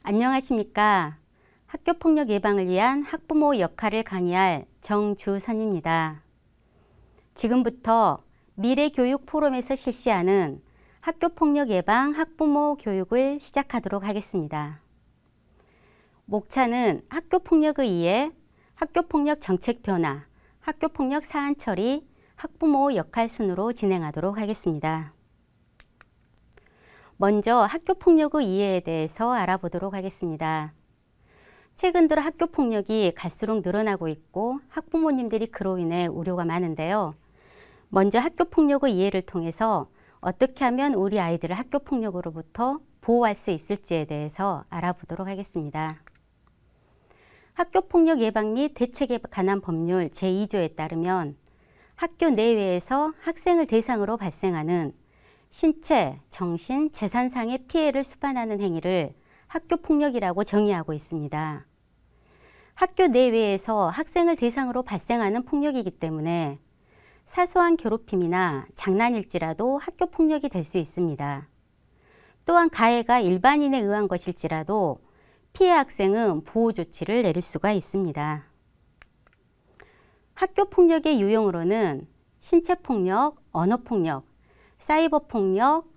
안녕하십니까. 학교폭력 예방을 위한 학부모 역할을 강의할 정주선입니다. 지금부터 미래교육 포럼에서 실시하는 학교폭력 예방 학부모 교육을 시작하도록 하겠습니다. 목차는 학교폭력에 의해 학교폭력 정책 변화, 학교폭력 사안 처리, 학부모 역할 순으로 진행하도록 하겠습니다. 먼저 학교폭력의 이해에 대해서 알아보도록 하겠습니다. 최근 들어 학교폭력이 갈수록 늘어나고 있고 학부모님들이 그로 인해 우려가 많은데요. 먼저 학교폭력의 이해를 통해서 어떻게 하면 우리 아이들을 학교폭력으로부터 보호할 수 있을지에 대해서 알아보도록 하겠습니다. 학교폭력 예방 및 대책에 관한 법률 제2조에 따르면 학교 내외에서 학생을 대상으로 발생하는 신체, 정신, 재산상의 피해를 수반하는 행위를 학교폭력이라고 정의하고 있습니다. 학교 내외에서 학생을 대상으로 발생하는 폭력이기 때문에 사소한 괴롭힘이나 장난일지라도 학교폭력이 될 수 있습니다. 또한 가해가 일반인에 의한 것일지라도 피해 학생은 보호 조치를 내릴 수가 있습니다. 학교폭력의 유형으로는 신체폭력, 언어폭력, 사이버폭력,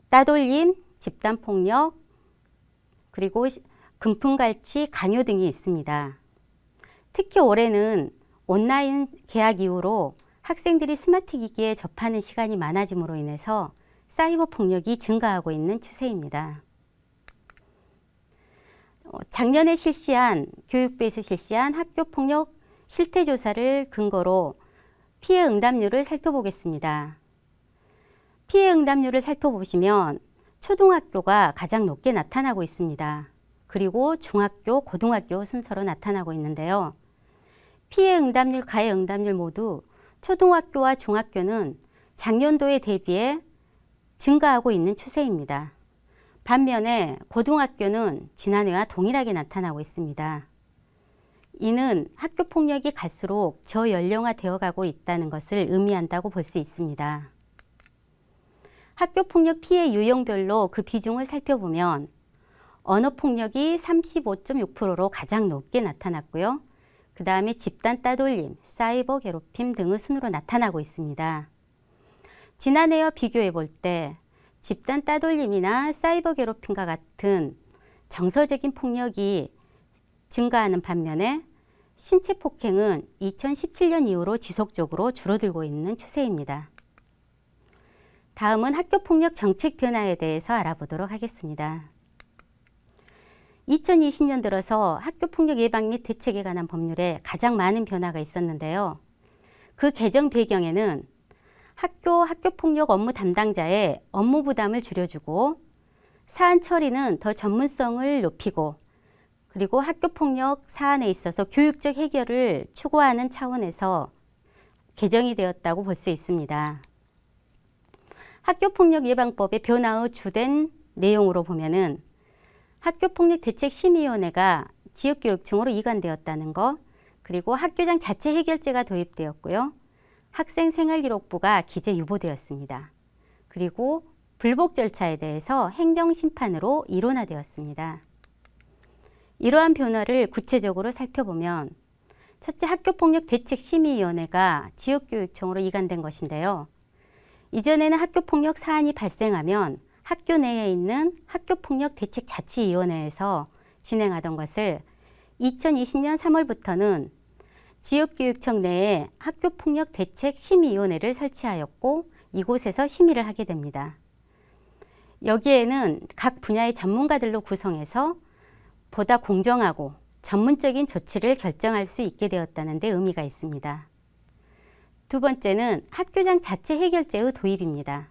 따돌림, 집단폭력, 그리고 금품갈취, 강요 등이 있습니다. 특히 올해는 온라인 개학 이후로 학생들이 스마트 기기에 접하는 시간이 많아짐으로 인해서 사이버폭력이 증가하고 있는 추세입니다. 작년에 교육부에서 실시한 학교폭력 실태조사를 근거로 피해 응답률을 살펴보겠습니다. 피해 응답률을 살펴보시면 초등학교가 가장 높게 나타나고 있습니다. 그리고 중학교, 고등학교 순서로 나타나고 있는데요. 피해 응답률, 가해 응답률 모두 초등학교와 중학교는 작년도에 대비해 증가하고 있는 추세입니다. 반면에 고등학교는 지난해와 동일하게 나타나고 있습니다. 이는 학교폭력이 갈수록 저연령화되어 가고 있다는 것을 의미한다고 볼 수 있습니다. 학교폭력 피해 유형별로 그 비중을 살펴보면 언어폭력이 35.6%로 가장 높게 나타났고요. 그 다음에 집단 따돌림, 사이버 괴롭힘 등의 순으로 나타나고 있습니다. 지난해와 비교해 볼 때 집단 따돌림이나 사이버 괴롭힘과 같은 정서적인 폭력이 증가하는 반면에 신체 폭행은 2017년 이후로 지속적으로 줄어들고 있는 추세입니다. 다음은 학교폭력 정책 변화에 대해서 알아보도록 하겠습니다. 2020년 들어서 학교폭력 예방 및 대책에 관한 법률에 가장 많은 변화가 있었는데요. 그 개정 배경에는 학교폭력 업무 담당자의 업무 부담을 줄여주고 사안 처리는 더 전문성을 높이고 그리고 학교폭력 사안에 있어서 교육적 해결을 추구하는 차원에서 개정이 되었다고 볼 수 있습니다. 학교폭력 예방법의 변화의 주된 내용으로 보면은 학교폭력 대책심의위원회가 지역교육청으로 이관되었다는 것, 그리고 학교장 자체 해결제가 도입되었고요. 학생생활기록부가 기재 유보되었습니다. 그리고 불복 절차에 대해서 행정심판으로 일원화되었습니다. 이러한 변화를 구체적으로 살펴보면 첫째, 학교폭력 대책심의위원회가 지역교육청으로 이관된 것인데요. 이전에는 학교폭력 사안이 발생하면 학교 내에 있는 학교폭력 대책자치위원회에서 진행하던 것을 2020년 3월부터는 지역교육청 내에 학교폭력 대책심의위원회를 설치하였고 이곳에서 심의를 하게 됩니다. 여기에는 각 분야의 전문가들로 구성해서 보다 공정하고 전문적인 조치를 결정할 수 있게 되었다는 데 의미가 있습니다. 두 번째는 학교장 자체 해결제의 도입입니다.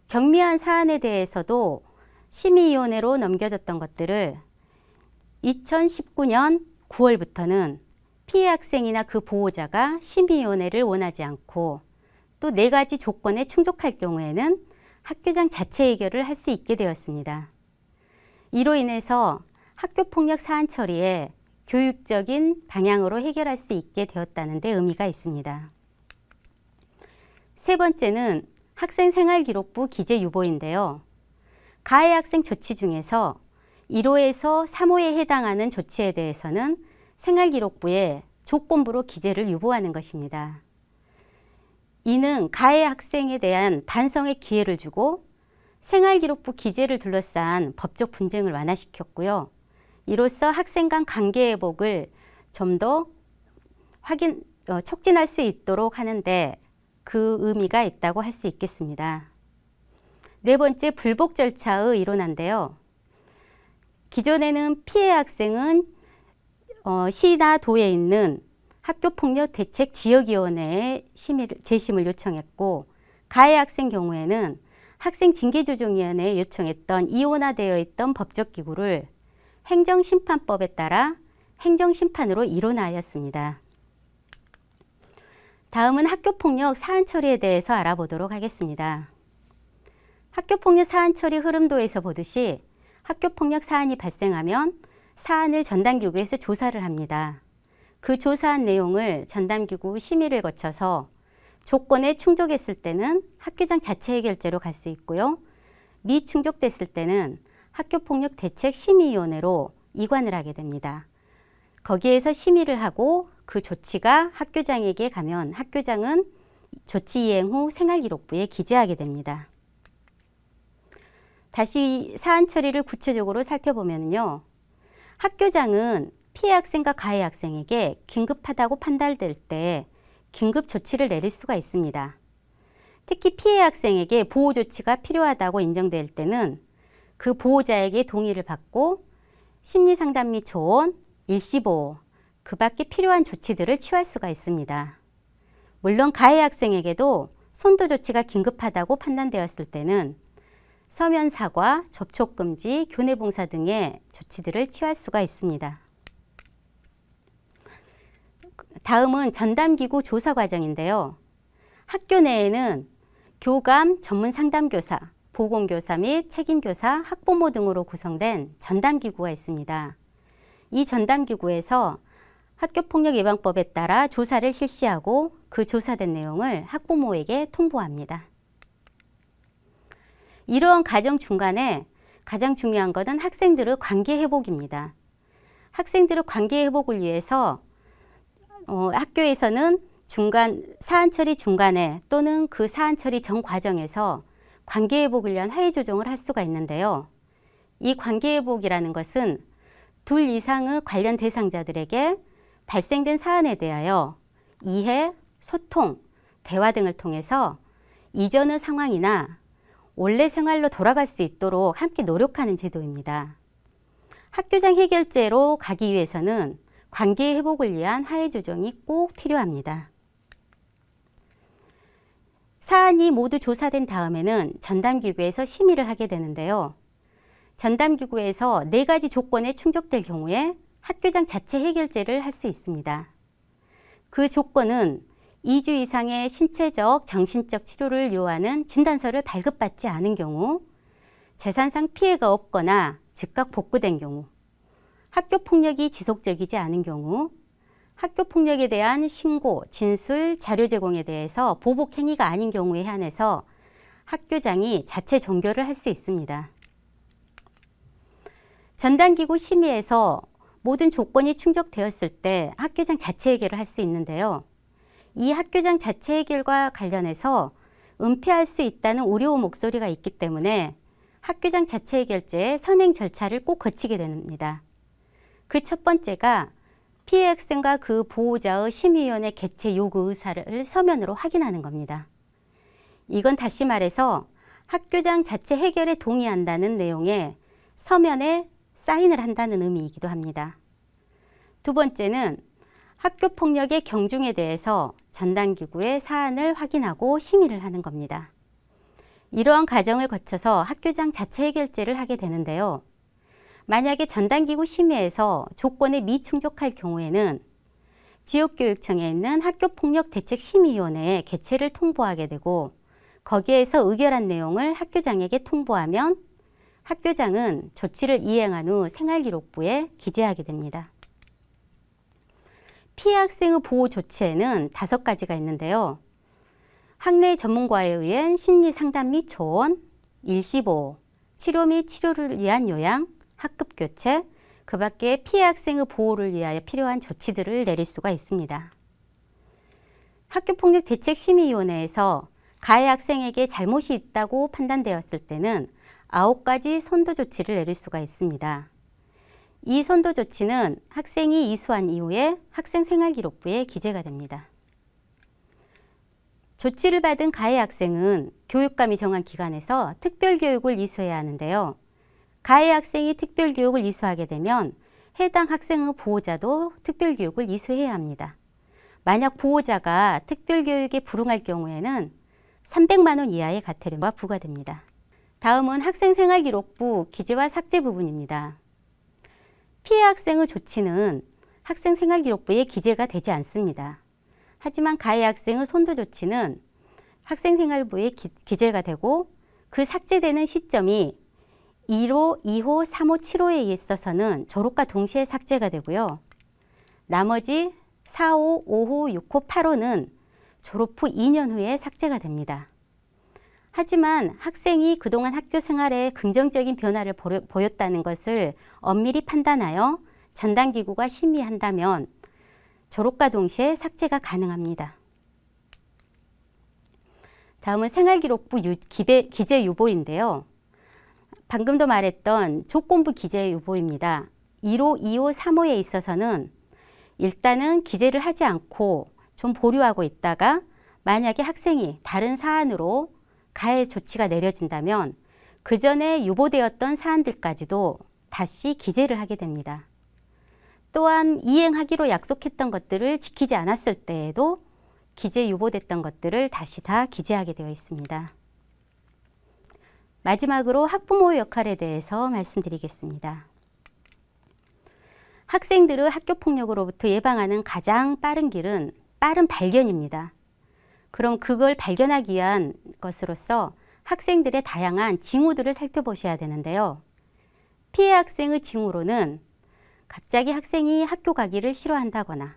경미한 사안에 대해서도 심의위원회로 넘겨졌던 것들을 2019년 9월부터는 피해 학생이나 그 보호자가 심의위원회를 원하지 않고 또 4가지 조건에 충족할 경우에는 학교장 자체 해결을 할 수 있게 되었습니다. 이로 인해서 학교폭력 사안 처리에 교육적인 방향으로 해결할 수 있게 되었다는 데 의미가 있습니다. 세 번째는 학생생활기록부 기재 유보인데요. 가해 학생 조치 중에서 1호에서 3호에 해당하는 조치에 대해서는 생활기록부에 조건부로 기재를 유보하는 것입니다. 이는 가해 학생에 대한 반성의 기회를 주고 생활기록부 기재를 둘러싼 법적 분쟁을 완화시켰고요. 이로써 학생 간 관계 회복을 좀 더 촉진할 수 있도록 하는데 그 의미가 있다고 할 수 있겠습니다. 네 번째, 불복 절차의 일원화인데요. 기존에는 피해 학생은 시나 도에 있는 학교폭력대책지역위원회에 재심을 요청했고, 가해 학생 경우에는 학생징계조정위원회에 요청했던 이원화되어 있던 법적기구를 행정심판법에 따라 행정심판으로 일원화하였습니다. 다음은 학교폭력 사안 처리에 대해서 알아보도록 하겠습니다. 학교폭력 사안 처리 흐름도에서 보듯이 학교폭력 사안이 발생하면 사안을 전담기구에서 조사를 합니다. 그 조사한 내용을 전담기구 심의를 거쳐서 조건에 충족했을 때는 학교장 자체 해결제로 갈 수 있고요. 미충족됐을 때는 학교폭력대책심의위원회로 이관을 하게 됩니다. 거기에서 심의를 하고 그 조치가 학교장에게 가면 학교장은 조치 이행 후 생활기록부에 기재하게 됩니다. 다시 사안 처리를 구체적으로 살펴보면요. 학교장은 피해 학생과 가해 학생에게 긴급하다고 판단될 때 긴급 조치를 내릴 수가 있습니다. 특히 피해 학생에게 보호 조치가 필요하다고 인정될 때는 그 보호자에게 동의를 받고 심리상담 및 조언, 일시보호, 그 밖에 필요한 조치들을 취할 수가 있습니다. 물론 가해 학생에게도 선도 조치가 긴급하다고 판단되었을 때는 서면 사과, 접촉 금지, 교내 봉사 등의 조치들을 취할 수가 있습니다. 다음은 전담기구 조사 과정인데요. 학교 내에는 교감, 전문 상담교사, 보건교사 및 책임교사, 학부모 등으로 구성된 전담기구가 있습니다. 이 전담기구에서 학교폭력예방법에 따라 조사를 실시하고 그 조사된 내용을 학부모에게 통보합니다. 이러한 과정 중간에 가장 중요한 것은 학생들의 관계 회복입니다. 학생들의 관계 회복을 위해서 학교에서는 사안 처리 중간에 또는 그 사안 처리 전 과정에서 관계 회복을 위한 화해 조정을 할 수가 있는데요. 이 관계 회복이라는 것은 둘 이상의 관련 대상자들에게 발생된 사안에 대하여 이해, 소통, 대화 등을 통해서 이전의 상황이나 원래 생활로 돌아갈 수 있도록 함께 노력하는 제도입니다. 학교장 해결제로 가기 위해서는 관계 회복을 위한 화해 조정이 꼭 필요합니다. 사안이 모두 조사된 다음에는 전담기구에서 심의를 하게 되는데요. 전담기구에서 4가지 조건에 충족될 경우에 학교장 자체 해결제를 할 수 있습니다. 그 조건은 2주 이상의 신체적, 정신적 치료를 요하는 진단서를 발급받지 않은 경우, 재산상 피해가 없거나 즉각 복구된 경우, 학교폭력이 지속적이지 않은 경우, 학교폭력에 대한 신고, 진술, 자료 제공에 대해서 보복 행위가 아닌 경우에 한해서 학교장이 자체 종결을 할 수 있습니다. 전담기구 심의에서 모든 조건이 충족되었을 때 학교장 자체 해결을 할 수 있는데요. 이 학교장 자체 해결과 관련해서 은폐할 수 있다는 우려 목소리가 있기 때문에 학교장 자체 해결제의 선행 절차를 꼭 거치게 됩니다. 그 첫 번째가 피해 학생과 그 보호자의 심의위원회 개최 요구 의사를 서면으로 확인하는 겁니다. 이건 다시 말해서 학교장 자체 해결에 동의한다는 내용의 서면에 사인을 한다는 의미이기도 합니다. 두 번째는 학교폭력의 경중에 대해서 전담기구의 사안을 확인하고 심의를 하는 겁니다. 이러한 과정을 거쳐서 학교장 자체 해결제를 하게 되는데요. 만약에 전담기구 심의에서 조건에 미충족할 경우에는 지역교육청에 있는 학교폭력대책심의위원회에 개최를 통보하게 되고, 거기에서 의결한 내용을 학교장에게 통보하면 학교장은 조치를 이행한 후 생활기록부에 기재하게 됩니다. 피해 학생의 보호 조치에는 5가지가 있는데요. 학내 전문가에 의한 심리 상담 및 조언, 일시보호, 치료 및 치료를 위한 요양, 학급 교체, 그 밖에 피해 학생의 보호를 위하여 필요한 조치들을 내릴 수가 있습니다. 학교폭력대책심의위원회에서 가해 학생에게 잘못이 있다고 판단되었을 때는 9가지 선도 조치를 내릴 수가 있습니다. 이 선도 조치는 학생이 이수한 이후에 학생생활기록부에 기재가 됩니다. 조치를 받은 가해 학생은 교육감이 정한 기관에서 특별교육을 이수해야 하는데요. 가해 학생이 특별교육을 이수하게 되면 해당 학생의 보호자도 특별교육을 이수해야 합니다. 만약 보호자가 특별교육에 불응할 경우에는 300만 원 이하의 과태료가 부과됩니다. 다음은 학생생활기록부 기재와 삭제 부분입니다. 피해 학생의 조치는 학생생활기록부에 기재가 되지 않습니다. 하지만 가해 학생의 선도 조치는 학생생활부에 기재가 되고 그 삭제되는 시점이 1호, 2호, 3호, 7호에 있어서는 졸업과 동시에 삭제가 되고요. 나머지 4호, 5호, 6호, 8호는 졸업 후 2년 후에 삭제가 됩니다. 하지만 학생이 그동안 학교 생활에 긍정적인 변화를 보였다는 것을 엄밀히 판단하여 전담기구가 심의한다면 졸업과 동시에 삭제가 가능합니다. 다음은 생활기록부 기재 유보인데요. 방금도 말했던 조건부 기재 유보입니다. 1호, 2호, 3호에 있어서는 일단은 기재를 하지 않고 좀 보류하고 있다가 만약에 학생이 다른 사안으로 가해 조치가 내려진다면 그 전에 유보되었던 사안들까지도 다시 기재를 하게 됩니다. 또한 이행하기로 약속했던 것들을 지키지 않았을 때에도 기재 유보됐던 것들을 다시 다 기재하게 되어 있습니다. 마지막으로 학부모의 역할에 대해서 말씀드리겠습니다. 학생들을 학교폭력으로부터 예방하는 가장 빠른 길은 빠른 발견입니다. 그럼 그걸 발견하기 위한 것으로서 학생들의 다양한 징후들을 살펴보셔야 되는데요. 피해 학생의 징후로는 갑자기 학생이 학교 가기를 싫어한다거나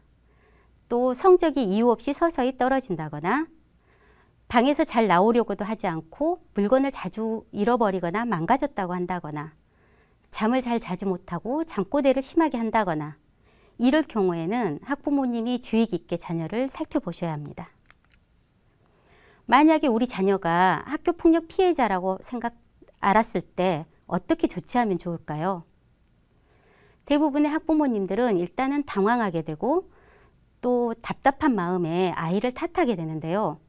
또 성적이 이유 없이 서서히 떨어진다거나 방에서 잘 나오려고도 하지 않고 물건을 자주 잃어버리거나 망가졌다고 한다거나 잠을 잘 자지 못하고 잠꼬대를 심하게 한다거나 이럴 경우에는 학부모님이 주의 깊게 자녀를 살펴보셔야 합니다. 만약에 우리 자녀가 학교폭력 피해자라고 알았을 때 어떻게 조치하면 좋을까요? 대부분의 학부모님들은 일단은 당황하게 되고 또 답답한 마음에 아이를 탓하게 되는데요.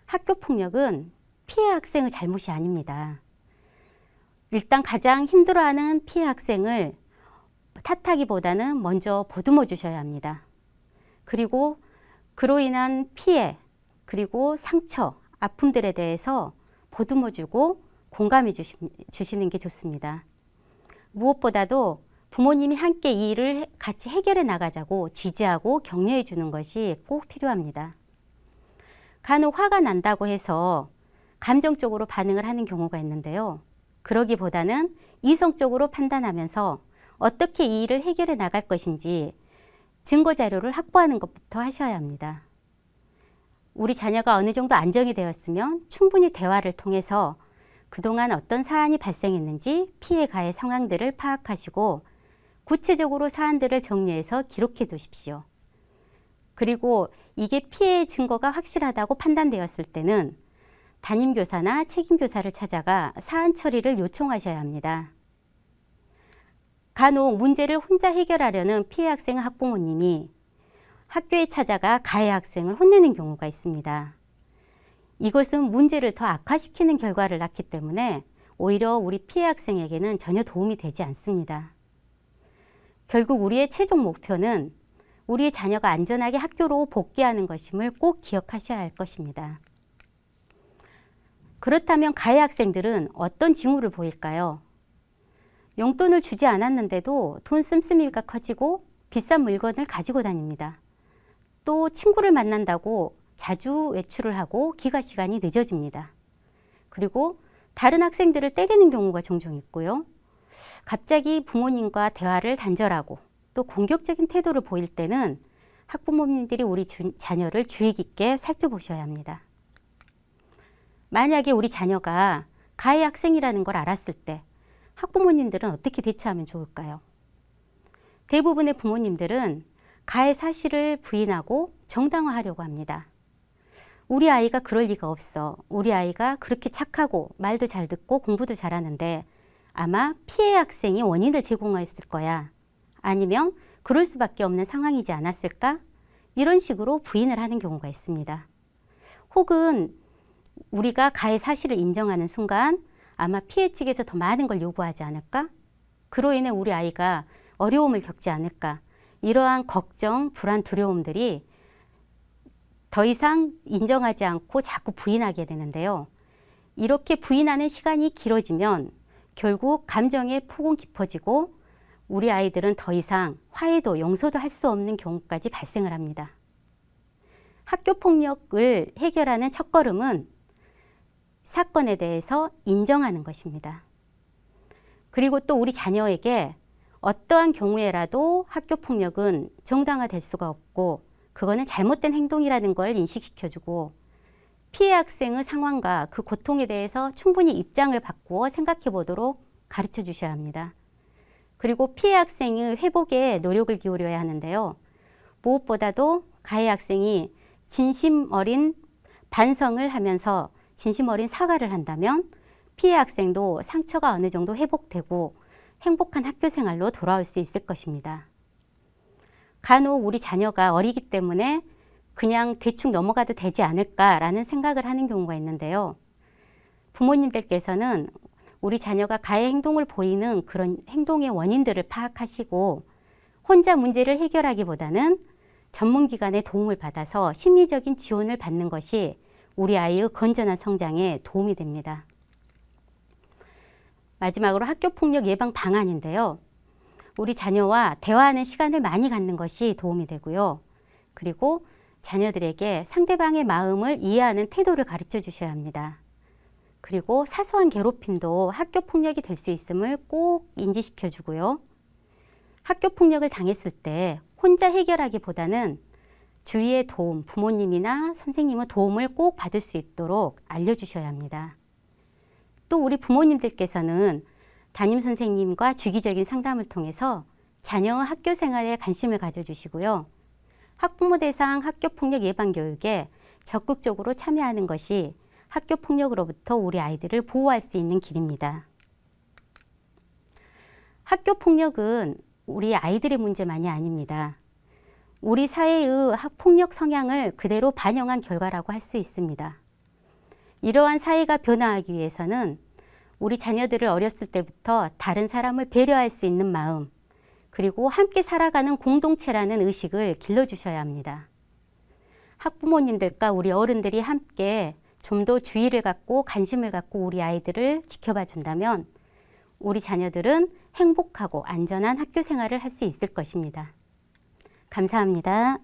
학교폭력은 피해 학생의 잘못이 아닙니다. 일단 가장 힘들어하는 피해 학생을 탓하기보다는 먼저 보듬어 주셔야 합니다. 그리고 그로 인한 피해, 그리고 상처, 아픔들에 대해서 보듬어 주고 공감해 주시는 게 좋습니다. 무엇보다도 부모님이 함께 이 일을 같이 해결해 나가자고 지지하고 격려해 주는 것이 꼭 필요합니다. 간혹 화가 난다고 해서 감정적으로 반응을 하는 경우가 있는데요. 그러기보다는 이성적으로 판단하면서 어떻게 이 일을 해결해 나갈 것인지 증거 자료를 확보하는 것부터 하셔야 합니다. 우리 자녀가 어느 정도 안정이 되었으면 충분히 대화를 통해서 그동안 어떤 사안이 발생했는지 피해 가해 상황들을 파악하시고 구체적으로 사안들을 정리해서 기록해 두십시오. 그리고 이게 피해의 증거가 확실하다고 판단되었을 때는 담임교사나 책임교사를 찾아가 사안 처리를 요청하셔야 합니다. 간혹 문제를 혼자 해결하려는 피해 학생 학부모님이 학교에 찾아가 가해 학생을 혼내는 경우가 있습니다. 이것은 문제를 더 악화시키는 결과를 낳기 때문에 오히려 우리 피해 학생에게는 전혀 도움이 되지 않습니다. 결국 우리의 최종 목표는 우리의 자녀가 안전하게 학교로 복귀하는 것임을 꼭 기억하셔야 할 것입니다. 그렇다면 가해 학생들은 어떤 징후를 보일까요? 용돈을 주지 않았는데도 돈 씀씀이가 커지고 비싼 물건을 가지고 다닙니다. 또 친구를 만난다고 자주 외출을 하고 귀가 시간이 늦어집니다. 그리고 다른 학생들을 때리는 경우가 종종 있고요. 갑자기 부모님과 대화를 단절하고 또 공격적인 태도를 보일 때는 학부모님들이 우리 자녀를 주의 깊게 살펴보셔야 합니다. 만약에 우리 자녀가 가해 학생이라는 걸 알았을 때 학부모님들은 어떻게 대처하면 좋을까요? 대부분의 부모님들은 가해 사실을 부인하고 정당화하려고 합니다. 우리 아이가 그럴 리가 없어. 우리 아이가 그렇게 착하고 말도 잘 듣고 공부도 잘하는데 아마 피해 학생이 원인을 제공했을 거야. 아니면 그럴 수밖에 없는 상황이지 않았을까? 이런 식으로 부인을 하는 경우가 있습니다. 혹은 우리가 가해 사실을 인정하는 순간 아마 피해 측에서 더 많은 걸 요구하지 않을까? 그로 인해 우리 아이가 어려움을 겪지 않을까? 이러한 걱정, 불안, 두려움들이 더 이상 인정하지 않고 자꾸 부인하게 되는데요. 이렇게 부인하는 시간이 길어지면 결국 감정의 폭은 깊어지고 우리 아이들은 더 이상 화해도 용서도 할 수 없는 경우까지 발생을 합니다. 학교폭력을 해결하는 첫걸음은 사건에 대해서 인정하는 것입니다. 그리고 또 우리 자녀에게 어떠한 경우에라도 학교폭력은 정당화될 수가 없고 그거는 잘못된 행동이라는 걸 인식시켜주고 피해 학생의 상황과 그 고통에 대해서 충분히 입장을 바꾸어 생각해 보도록 가르쳐 주셔야 합니다. 그리고 피해 학생의 회복에 노력을 기울여야 하는데요. 무엇보다도 가해 학생이 진심 어린 반성을 하면서 진심 어린 사과를 한다면 피해 학생도 상처가 어느 정도 회복되고 행복한 학교 생활로 돌아올 수 있을 것입니다. 간혹 우리 자녀가 어리기 때문에 그냥 대충 넘어가도 되지 않을까라는 생각을 하는 경우가 있는데요. 부모님들께서는 우리 자녀가 가해 행동을 보이는 그런 행동의 원인들을 파악하시고 혼자 문제를 해결하기보다는 전문기관의 도움을 받아서 심리적인 지원을 받는 것이 우리 아이의 건전한 성장에 도움이 됩니다. 마지막으로 학교폭력 예방 방안인데요. 우리 자녀와 대화하는 시간을 많이 갖는 것이 도움이 되고요. 그리고 자녀들에게 상대방의 마음을 이해하는 태도를 가르쳐 주셔야 합니다. 그리고 사소한 괴롭힘도 학교폭력이 될 수 있음을 꼭 인지시켜 주고요. 학교폭력을 당했을 때 혼자 해결하기보다는 주위의 도움, 부모님이나 선생님의 도움을 꼭 받을 수 있도록 알려주셔야 합니다. 또 우리 부모님들께서는 담임 선생님과 주기적인 상담을 통해서 자녀의 학교 생활에 관심을 가져주시고요. 학부모 대상 학교폭력 예방 교육에 적극적으로 참여하는 것이 학교폭력으로부터 우리 아이들을 보호할 수 있는 길입니다. 학교폭력은 우리 아이들의 문제만이 아닙니다. 우리 사회의 학폭력 성향을 그대로 반영한 결과라고 할 수 있습니다. 이러한 사회가 변화하기 위해서는 우리 자녀들을 어렸을 때부터 다른 사람을 배려할 수 있는 마음, 그리고 함께 살아가는 공동체라는 의식을 길러주셔야 합니다. 학부모님들과 우리 어른들이 함께 좀 더 주의를 갖고 관심을 갖고 우리 아이들을 지켜봐 준다면 우리 자녀들은 행복하고 안전한 학교 생활을 할 수 있을 것입니다. 감사합니다.